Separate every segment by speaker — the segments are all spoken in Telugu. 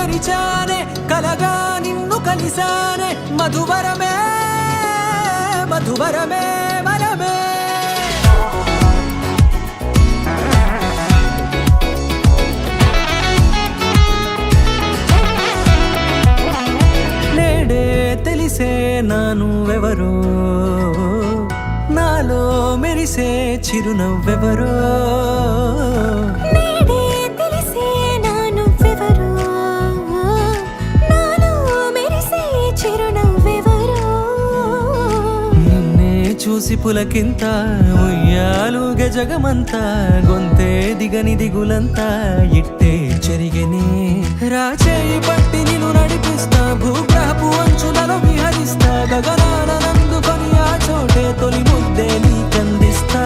Speaker 1: తెరిచానే కలగా నిన్ను కలిసానే మధువరమే మధువరమే వరమే నేడే తెలిసే నానువెవరో నాలో మెరిసే చిరునవ్వెవరో చూసి పులకింత ఉయ్యాలుగ జగమంతా గొంతే దిగని దిగులంతా ఇట్టే చెరిగనే రాచేయి పట్టి నిన్ను నడిపిస్తా భూగ్రహపు అంచులలో విహరిస్తా గగనాన నందుకొని ఆ చోటే తొలి ముద్దే నీకందిస్తా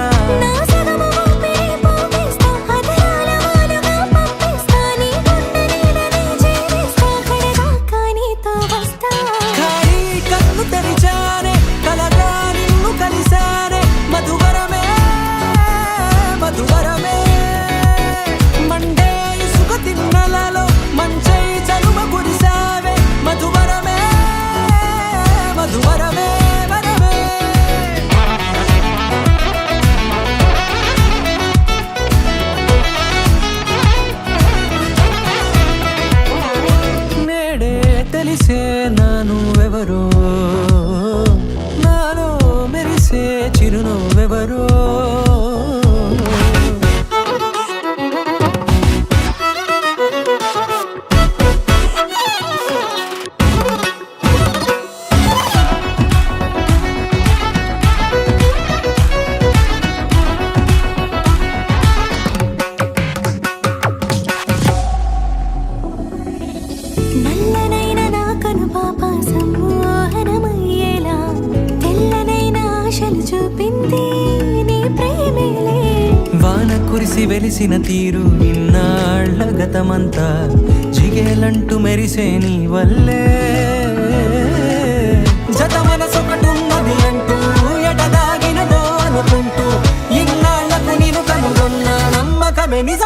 Speaker 1: తెలిసే నానువెవరో నాలో మెరిసే చిరునవ్వెవరో వాన కురిసి వెలిసిన తీరు ఇన్నాళ్ల గతమంతా జిగేలంటూ మెరిసే నీ వల్లే జత మనసొకటున్నది అంటూ ఎటదాగినదో అనుకుంటూ ఇన్నాళ్లకు నేను కనుగొన్న నమ్మకమే నిజం